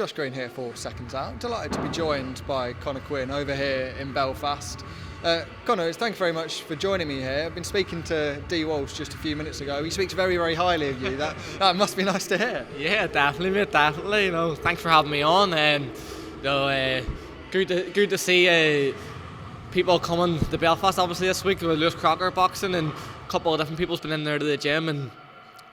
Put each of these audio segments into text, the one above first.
Josh Green here for Seconds Out. Delighted to be joined by Conor Quinn over here in Belfast. Conor, thank you very much for joining me here. I've been speaking to D. Walsh just a few minutes ago. He speaks very, very highly of you. That must be nice to hear. Yeah, definitely, mate. Definitely. Thanks for having me on. Good to see people coming to Belfast. Obviously this week with Lewis Crocker boxing, and a couple of different people's been in there to the gym, and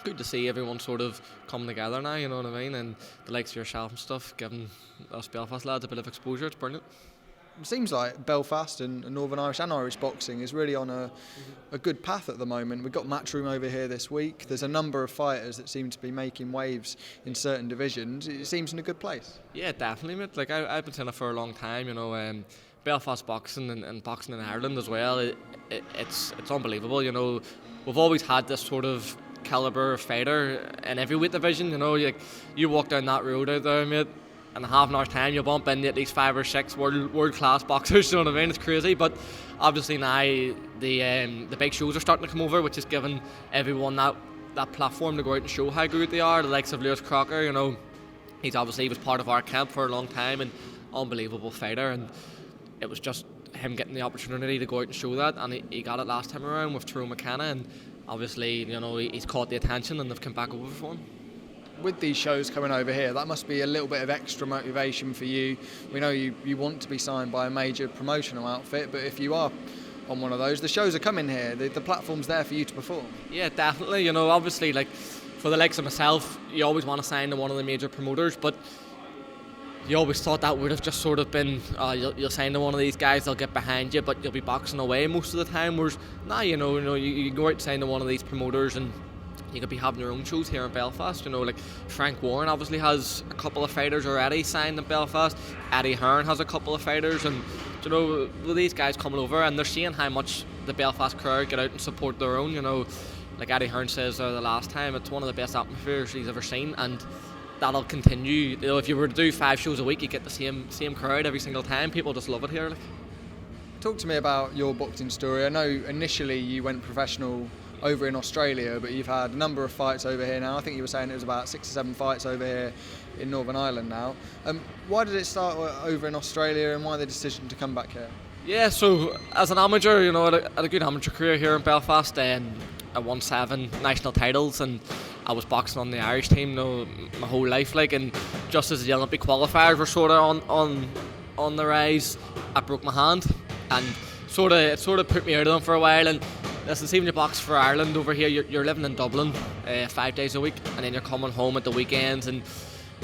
good to see everyone sort of coming together now. You know what I mean? And the likes of yourself and stuff, giving us Belfast lads a bit of exposure. It's brilliant. It seems like Belfast and Northern Irish and Irish boxing is really on a good path at the moment. We've got Matchroom over here this week. There's a number of fighters that seem to be making waves in certain divisions. It seems in a good place. Yeah, definitely, mate. Like I've been saying it for a long time. Belfast boxing and boxing in Ireland as well. It's unbelievable. We've always had this sort of calibre of fighter in every weight division. You walk down that road out there, mate, in a half an hour's time, you bump into at least 5 or 6 world class boxers. You know what I mean? It's crazy. But obviously now the big shows are starting to come over, which is giving everyone that platform to go out and show how good they are. The likes of Lewis Crocker, he was part of our camp for a long time, and unbelievable fighter. And it was just him getting the opportunity to go out and show that, and he got it last time around with Tyrone McKenna, and obviously he's caught the attention and they've come back over for him. With these shows coming over here, that must be a little bit of extra motivation for you. We know you want to be signed by a major promotional outfit, but if you are on one of those, the shows are coming here, the platform's there for you to perform. Yeah, definitely. Obviously, like for the likes of myself, you always want to sign to one of the major promoters, but you always thought that would have just sort of been, you'll sign to one of these guys, they'll get behind you, but you'll be boxing away most of the time. Whereas now, you go out and sign to one of these promoters, and you could be having your own shows here in Belfast. Like Frank Warren obviously has a couple of fighters already signed in Belfast. Eddie Hearn has a couple of fighters, and with these guys coming over, and they're seeing how much the Belfast crowd get out and support their own. Like Eddie Hearn says the last time, it's one of the best atmospheres he's ever seen, and that'll continue. If you were to do 5 shows a week, you get the same crowd every single time. People just love it here. Talk to me about your boxing story. I know initially you went professional over in Australia, but you've had a number of fights over here now. I think you were saying it was about 6 or 7 fights over here in Northern Ireland now. Why did it start over in Australia, and why the decision to come back here? Yeah, so as an amateur, I had a good amateur career here in Belfast, and I won 7 national titles, and I was boxing on the Irish team my whole life, and just as the Olympic qualifiers were sort of on the rise, I broke my hand, and it sort of put me out of them for a while. And listen, even you box for Ireland over here, you're living in Dublin 5 days a week, and then you're coming home at the weekends, and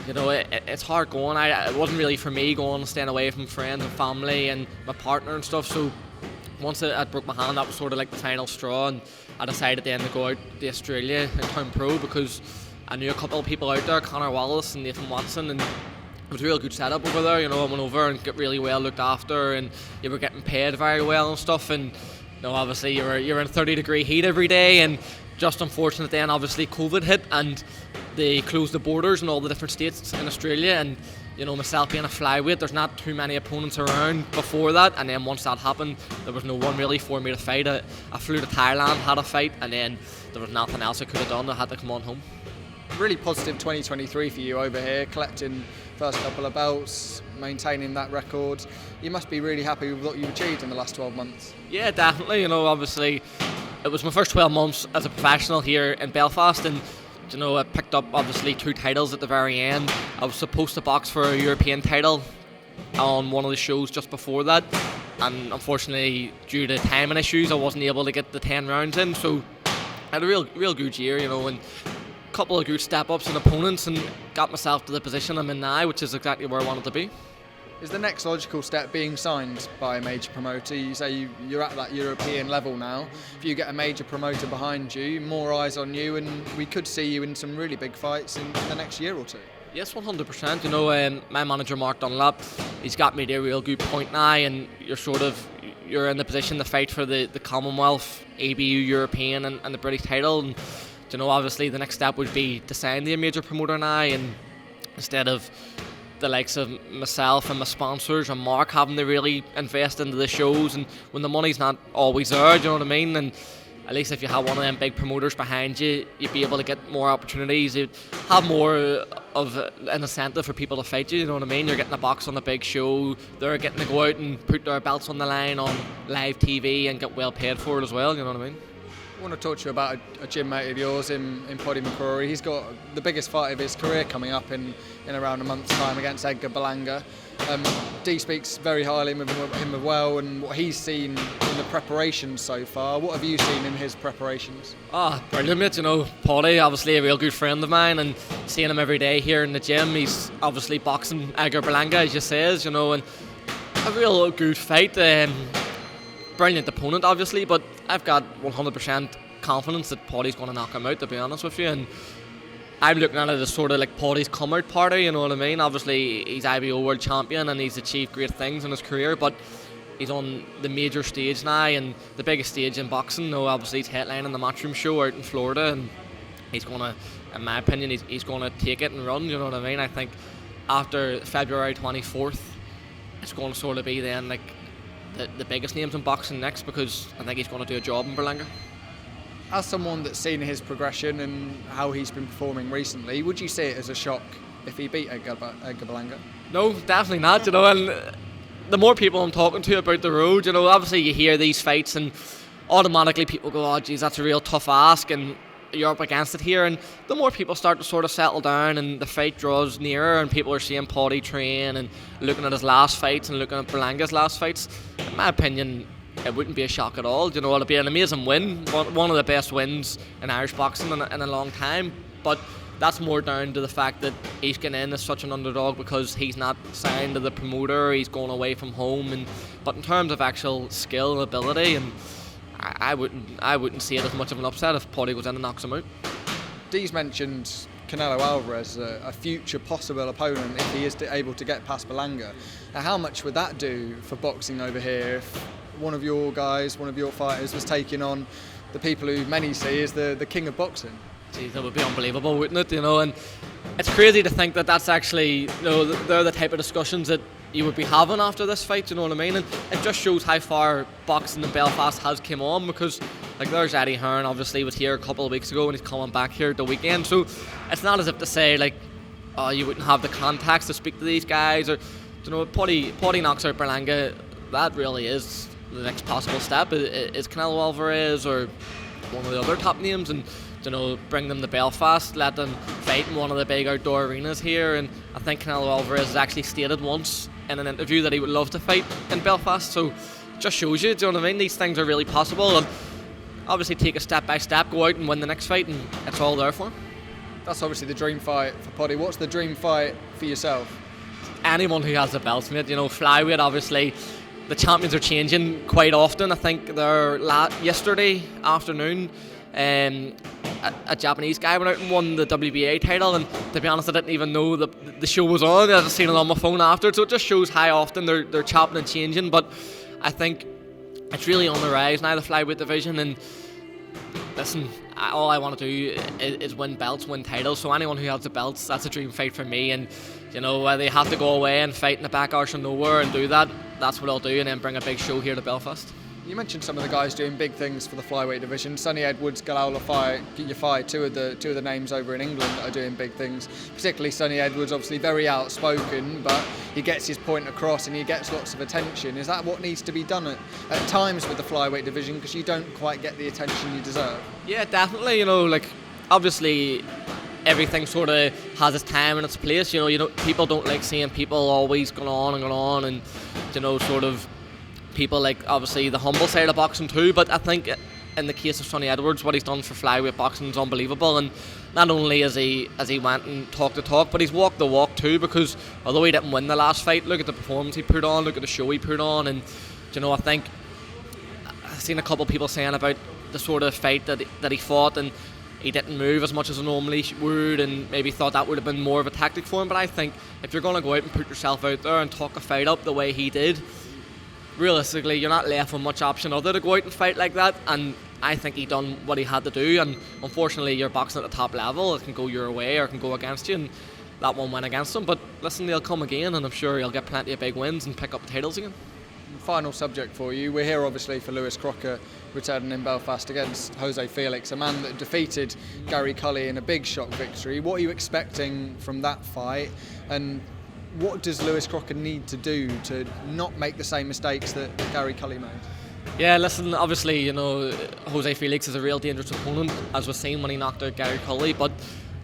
it's hard going. It wasn't really for me going and staying away from friends and family and my partner and stuff. So once I broke my hand, that was sort of like the final straw, and I decided then to go out to Australia and turn pro, because I knew a couple of people out there, Connor Wallace and Nathan Watson, and it was a real good setup over there. I went over and got really well looked after, and you were getting paid very well and stuff, and obviously you're in 30-degree heat every day, and just unfortunate then obviously COVID hit, and they closed the borders in all the different states in Australia, and myself being a flyweight, there's not too many opponents around before that, and then once that happened, there was no one really for me to fight. I flew to Thailand, had a fight, and then there was nothing else I could have done. I had to come on home. Really positive 2023 for you over here, collecting first couple of belts, maintaining that record. You must be really happy with what you've achieved in the last 12 months. Yeah, definitely. Obviously it was my first 12 months as a professional here in Belfast, and I picked up obviously 2 titles at the very end. I was supposed to box for a European title on one of the shows just before that, and unfortunately due to timing issues I wasn't able to get the 10 rounds in, so I had a real good year, and a couple of good step-ups and opponents, and got myself to the position I'm in now, which is exactly where I wanted to be. Is the next logical step being signed by a major promoter? You say you're at that European level now. If you get a major promoter behind you, more eyes on you, and we could see you in some really big fights in the next year or two. Yes, 100%. My manager Mark Dunlap, he's got me to a real good point now, and you're in the position to fight for the Commonwealth, ABU European, and the British title. And obviously the next step would be to sign to a major promoter now, and instead of the likes of myself and my sponsors and Mark having to really invest into the shows, and when the money's not always there, do you know what I mean? And at least if you have one of them big promoters behind you, you'd be able to get more opportunities. You'd have more of an incentive for people to fight you, you know what I mean? You're getting a box on the big show, they're getting to go out and put their belts on the line on live TV and get well paid for it as well, you know what I mean? I want to talk to you about a gym mate of yours in Pody McCrory. He's got the biggest fight of his career coming up in around a month's time against Edgar Berlanga. D speaks very highly of him as well, and what he's seen in the preparations so far. What have you seen in his preparations? Brilliant, mate. You know, Pody, obviously a real good friend of mine, and seeing him every day here in the gym. He's obviously boxing Edgar Berlanga, as you says, you know, and a real good fight. Brilliant opponent, obviously, but I've got 100% confidence that Pody's going to knock him out, to be honest with you. And I'm looking at it as sort of like Pody's come-out party, you know what I mean? Obviously, he's IBO world champion and he's achieved great things in his career, but he's on the major stage now, and the biggest stage in boxing. You know, obviously, he's headlining the Matchroom show out in Florida, and he's going to, in my opinion, he's going to take it and run, you know what I mean? I think after February 24th, it's going to sort of be then like the biggest names in boxing next, because I think he's going to do a job in Berlanga. As someone that's seen his progression and how he's been performing recently, would you see it as a shock if he beat Edgar Berlanga? No, definitely not, you know, and the more people I'm talking to about the road, you know, obviously you hear these fights and automatically people go, oh geez, that's a real tough ask, and you're up against it here, and the more people start to sort of settle down and the fight draws nearer and people are seeing Pody train and looking at his last fights and looking at Berlanga's last fights, in my opinion, it wouldn't be a shock at all. You know, it'll be an amazing win, one of the best wins in Irish boxing in a long time, but that's more down to the fact that he's getting in as such an underdog because he's not signed to the promoter, he's going away from home, but in terms of actual skill and ability, and I wouldn't see it as much of an upset if Pody goes in and knocks him out. Dee's mentioned Canelo Alvarez, a future possible opponent if he is able to get past Berlanga. How much would that do for boxing over here if one of your guys, one of your fighters was taking on the people who many see as the king of boxing? Geez, that would be unbelievable, wouldn't it? You know, and it's crazy to think that that's actually, you know, they're the type of discussions that you would be having after this fight, you know what I mean? And it just shows how far boxing in Belfast has come on, because like there's Eddie Hearn, obviously was here a couple of weeks ago and he's coming back here the weekend, so it's not as if to say like, oh, you wouldn't have the contacts to speak to these guys, or, you know, Pody knocks out Berlanga, that really is the next possible step. Is Canelo Alvarez or one of the other top names, and, you know, bring them to Belfast, let them fight in one of the big outdoor arenas here. And I think Canelo Alvarez has actually stated once in an interview that he would love to fight in Belfast, so just shows you, do you know what I mean? These things are really possible, and obviously take it step by step, go out and win the next fight, and it's all there for him. That's obviously the dream fight for Pody. What's the dream fight for yourself? Anyone who has the belts, mate. You know, flyweight, obviously the champions are changing quite often. I think they're yesterday afternoon, a Japanese guy went out and won the WBA title, and to be honest, I didn't even know the show was on. I just seen it on my phone after, so it just shows how often they're chopping and changing. But I think it's really on the rise now, the flyweight division, and listen, all I want to do is win belts, win titles. So anyone who has the belts, that's a dream fight for me. And, you know, they have to go away and fight in the back arse of nowhere and do that, that's what I'll do, and then bring a big show here to Belfast. You mentioned some of the guys doing big things for the flyweight division. Sonny Edwards, Galal Lafayette, two of the names over in England that are doing big things. Particularly Sonny Edwards, obviously very outspoken, but he gets his point across and he gets lots of attention. Is that what needs to be done at times with the flyweight division, because you don't quite get the attention you deserve? Yeah, definitely. You know, like obviously everything sort of has its time and its place. You know, people don't like seeing people always going on, and you know, sort of people like obviously the humble side of boxing too, but I think in the case of Sonny Edwards, what he's done for flyweight boxing is unbelievable. And not only has he went and talked the talk, but he's walked the walk too, because although he didn't win the last fight, look at the performance he put on, look at the show he put on. And you know, I think I've seen a couple of people saying about the sort of fight that he fought, and he didn't move as much as he normally would, and maybe thought that would have been more of a tactic for him. But I think if you're going to go out and put yourself out there and talk a fight up the way he did, realistically you're not left with much option other to go out and fight like that. And I think he done what he had to do, and unfortunately you're boxing at the top level, it can go your way or it can go against you, and that one went against him. But listen, he'll come again, and I'm sure he'll get plenty of big wins and pick up titles again. Final subject for you, we're here obviously for Lewis Crocker returning in Belfast against Jose Felix, a man that defeated Gary Cully in a big shock victory. What are you expecting from that fight, and what does Lewis Crocker need to do to not make the same mistakes that Gary Cully made? Yeah, listen, obviously, you know, Jose Felix is a real dangerous opponent, as was seen when he knocked out Gary Cully, but,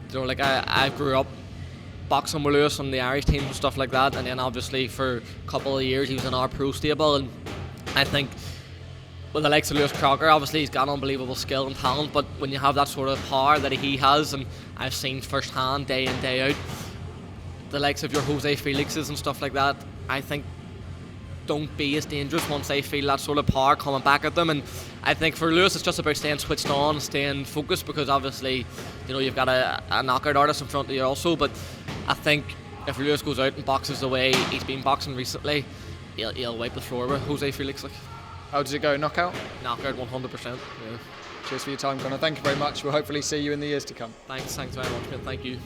you know, like, I grew up boxing with Lewis on the Irish team and stuff like that, and then obviously for a couple of years he was in our pro stable, and I think with the likes of Lewis Crocker, obviously he's got unbelievable skill and talent, but when you have that sort of power that he has, and I've seen firsthand day in, day out, the likes of your Jose Felixes and stuff like that, I think don't be as dangerous once they feel that sort of power coming back at them. And I think for Lewis it's just about staying switched on, staying focused, because obviously, you know, you've got a knockout artist in front of you also, but I think if Lewis goes out and boxes the way he's been boxing recently, he'll wipe the floor with Jose Felix. Like. How does it go? Knockout? Knockout 100%. Yeah. Cheers for your time, Conor. Thank you very much. We'll hopefully see you in the years to come. Thanks very much, mate. Thank you.